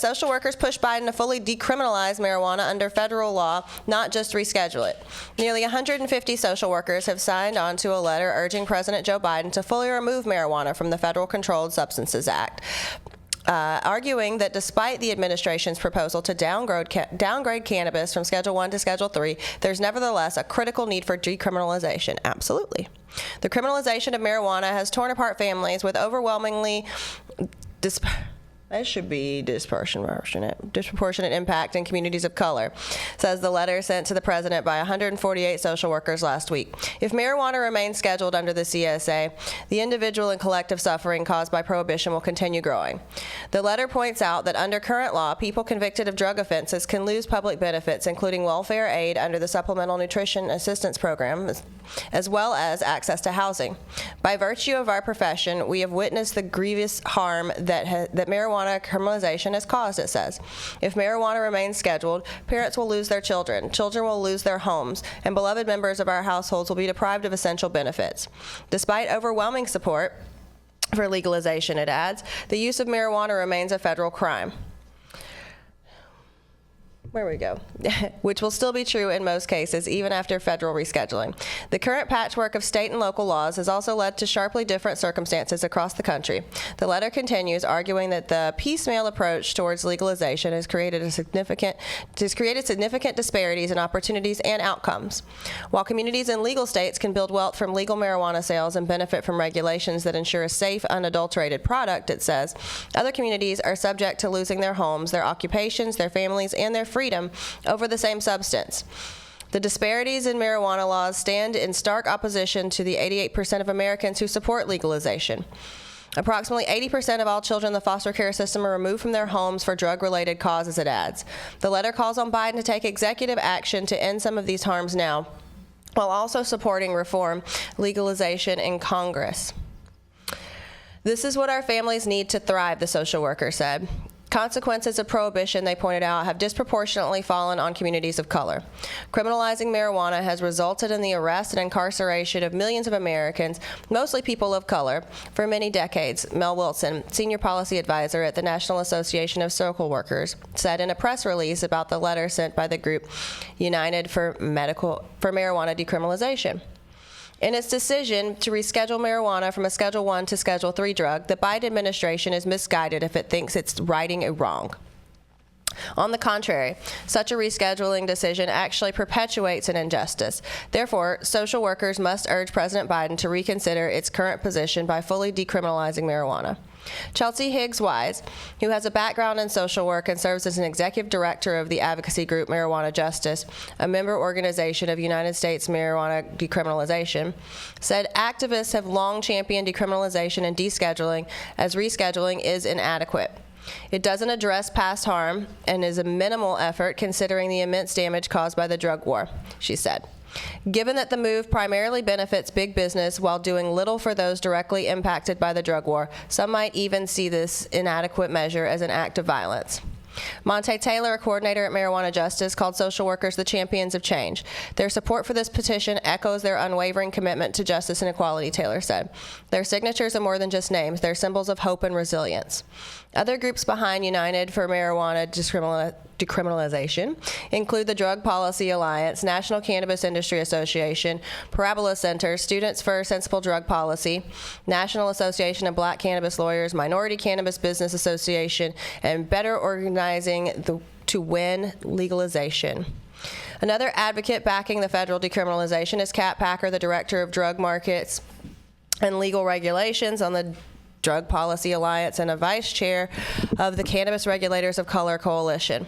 Social workers push Biden to fully decriminalize marijuana under federal law, not just reschedule it. Nearly 150 social workers have signed on to a letter urging President Joe Biden to fully remove marijuana from the Federal Controlled Substances Act, arguing that despite the administration's proposal to downgrade cannabis from Schedule 1 to Schedule 3, there's nevertheless a critical need for decriminalization. Absolutely. The criminalization of marijuana has torn apart families with overwhelmingly disproportionate impact in communities of color, says the letter sent to the president by 148 social workers last week. If marijuana remains scheduled under the CSA, the individual and collective suffering caused by prohibition will continue growing. The letter points out that under current law, people convicted of drug offenses can lose public benefits, including welfare aid under the Supplemental Nutrition Assistance Program, as well as access to housing. By virtue of our profession, we have witnessed the grievous harm that marijuana criminalization has caused, it says. If marijuana remains scheduled, parents will lose their children, children will lose their homes, and beloved members of our households will be deprived of essential benefits. Despite overwhelming support for legalization, it adds, the use of marijuana remains a federal crime. Where we go, which will still be true in most cases, even after federal rescheduling. The current patchwork of state and local laws has also led to sharply different circumstances across the country. The letter continues, arguing that the piecemeal approach towards legalization has created significant disparities in opportunities and outcomes. While communities in legal states can build wealth from legal marijuana sales and benefit from regulations that ensure a safe, unadulterated product, it says, other communities are subject to losing their homes, their occupations, their families, and their freedom over the same substance. The disparities in marijuana laws stand in stark opposition to the 88% of Americans who support legalization. Approximately 80% of all children in the foster care system are removed from their homes for drug-related causes, it adds. The letter calls on Biden to take executive action to end some of these harms now, while also supporting reform legalization in Congress. This is what our families need to thrive, the social worker said. Consequences of prohibition, they pointed out, have disproportionately fallen on communities of color. Criminalizing marijuana has resulted in the arrest and incarceration of millions of Americans, mostly people of color, for many decades, Mel Wilson, senior policy advisor at the National Association of Social Workers, said in a press release about the letter sent by the group United for Marijuana Decriminalization. In its decision to reschedule marijuana from a Schedule 1 to Schedule 3 drug, the Biden administration is misguided if it thinks it's righting a wrong. On the contrary, such a rescheduling decision actually perpetuates an injustice. Therefore, social workers must urge President Biden to reconsider its current position by fully decriminalizing marijuana. Chelsea Higgs Wise, who has a background in social work and serves as an executive director of the advocacy group Marijuana Justice, a member organization of United States Marijuana Decriminalization, said activists have long championed decriminalization and descheduling as rescheduling is inadequate. It doesn't address past harm and is a minimal effort considering the immense damage caused by the drug war, she said. Given that the move primarily benefits big business while doing little for those directly impacted by the drug war, some might even see this inadequate measure as an act of violence. Monte Taylor, a coordinator at Marijuana Justice, called social workers the champions of change. Their support for this petition echoes their unwavering commitment to justice and equality, Taylor said. Their signatures are more than just names. They're symbols of hope and resilience. Other groups behind United for Marijuana Decriminalization include the Drug Policy Alliance, National Cannabis Industry Association, Parabola Center, Students for Sensible Drug Policy, National Association of Black Cannabis Lawyers, Minority Cannabis Business Association, and Better Organizing to Win Legalization. Another advocate backing the federal decriminalization is Kat Packer, the Director of Drug Markets and Legal Regulations on the Drug Policy Alliance and a vice chair of the Cannabis Regulators of Color Coalition.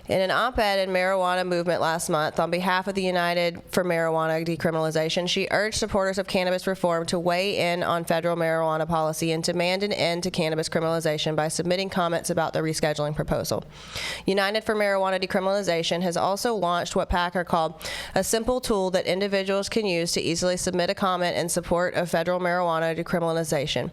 In an op-ed in Marijuana Movement last month, on behalf of the United for Marijuana Decriminalization, she urged supporters of cannabis reform to weigh in on federal marijuana policy and demand an end to cannabis criminalization by submitting comments about the rescheduling proposal. United for Marijuana Decriminalization has also launched what Packer called a simple tool that individuals can use to easily submit a comment in support of federal marijuana decriminalization.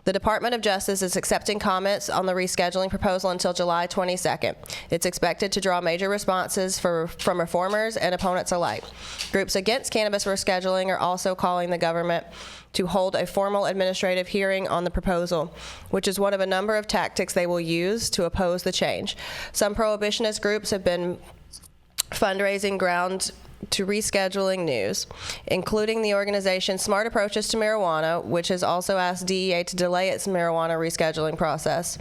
The Department of Justice is accepting comments on the rescheduling proposal until July 22nd. It's expected to draw major responses from reformers and opponents alike. Groups against cannabis rescheduling are also calling the government to hold a formal administrative hearing on the proposal, which is one of a number of tactics they will use to oppose the change. Some prohibitionist groups have been fundraising ground to rescheduling news, including the organization Smart Approaches to Marijuana, which has also asked DEA to delay its marijuana rescheduling process.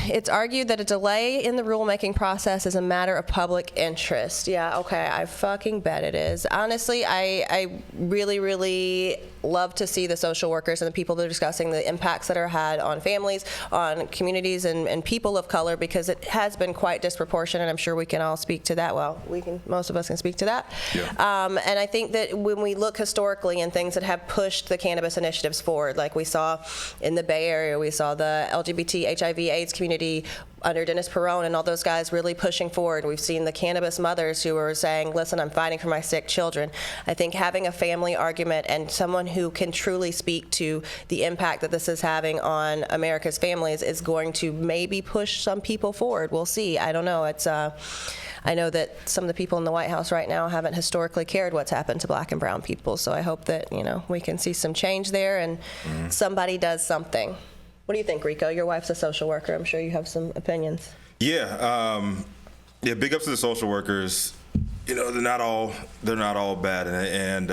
It's argued that a delay in the rulemaking process is a matter of public interest. Yeah, okay, I fucking bet it is. Honestly, I really, really love to see the social workers and the people that are discussing the impacts that are had on families, on communities, and people of color, because it has been quite disproportionate. I'm sure we can all speak to that. Well, most of us can speak to that. Yeah. And I think that when we look historically in things that have pushed the cannabis initiatives forward, like we saw in the Bay Area, we saw the LGBT, HIV/AIDS community under Dennis Perone and all those guys really pushing forward. We've seen the cannabis mothers who are saying, listen, I'm fighting for my sick children. I think having a family argument and someone who can truly speak to the impact that this is having on America's families is going to maybe push some people forward. We'll see. I don't know. I know that some of the people in the White House right now haven't historically cared what's happened to black and brown people, so I hope that, we can see some change there and somebody does something. What do you think, Rico? Your wife's a social worker. I'm sure you have some opinions. Yeah, big ups to the social workers. They're not all bad, and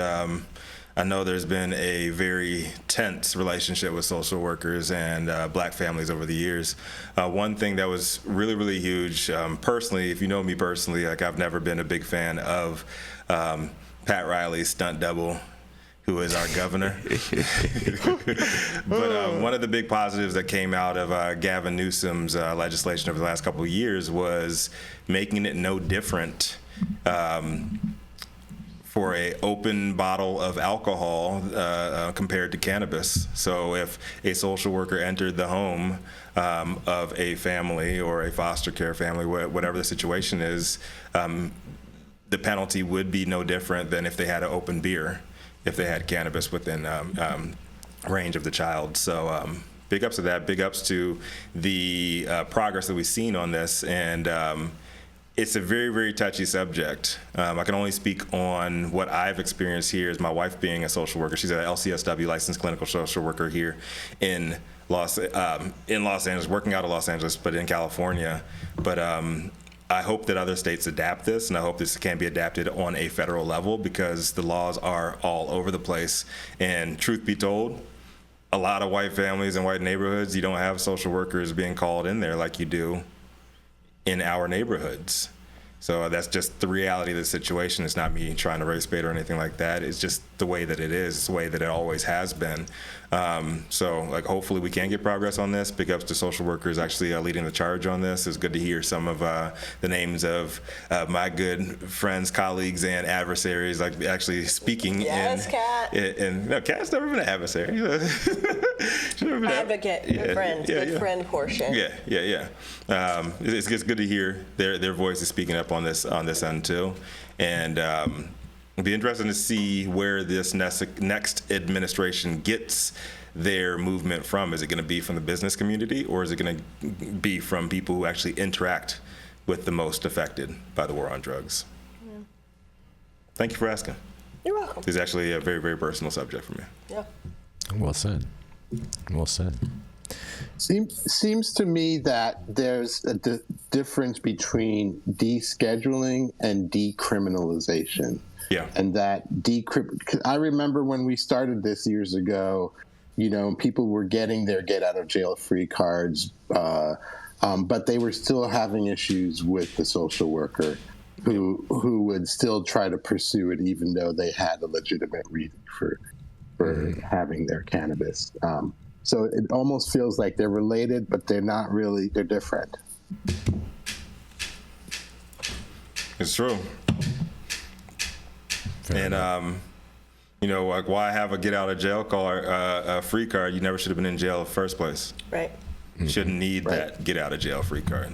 I know there's been a very tense relationship with social workers and black families over the years. One thing that was really, really huge, personally, if you know me personally, like I've never been a big fan of Pat Riley's stunt double, who is our governor. But one of the big positives that came out of Gavin Newsom's legislation over the last couple of years was making it no different for a open bottle of alcohol compared to cannabis. So if a social worker entered the home of a family or a foster care family, whatever the situation is, the penalty would be no different than if they had an open beer, if they had cannabis within range of the child. So big ups to that, big ups to the progress that we've seen on this. And it's a very, very touchy subject. I can only speak on what I've experienced here as my wife being a social worker. She's an LCSW, licensed clinical social worker here in Los Angeles, working out of Los Angeles, but in California. But I hope that other states adapt this, and I hope this can be adapted on a federal level because the laws are all over the place. And truth be told, a lot of white families and white neighborhoods, you don't have social workers being called in there like you do in our neighborhoods. So that's just the reality of the situation. It's not me trying to race bait or anything like that. It's just the way that it is. It's the way that it always has been. So hopefully we can get progress on this. Big ups to social workers actually leading the charge on this. It's good to hear some of the names of my good friends, colleagues, and adversaries actually speaking. Yes, Kat. No, Kat's never been an adversary. Advocate, good friend, good friend portion. Yeah. It's good to hear their voices speaking up on this end too, and it'd be interesting to see where this next administration gets their movement from. Is it going to be from the business community, or is it going to be from people who actually interact with the most affected by the war on drugs? Yeah. Thank you for asking. You're welcome. It's actually a very, very personal subject for me. Yeah. Well said. Well said. Seems to me that there's a difference between descheduling and decriminalization. Yeah. And that I remember when we started this years ago, people were getting their get out of jail free cards, but they were still having issues with the social worker who would still try to pursue it even though they had a legitimate reason for having their cannabis. So it almost feels like they're related, but they're not really. They're different. It's true. And why have a get out of jail card, a free card? You never should have been in jail in the first place. Right. You shouldn't need that get out of jail free card.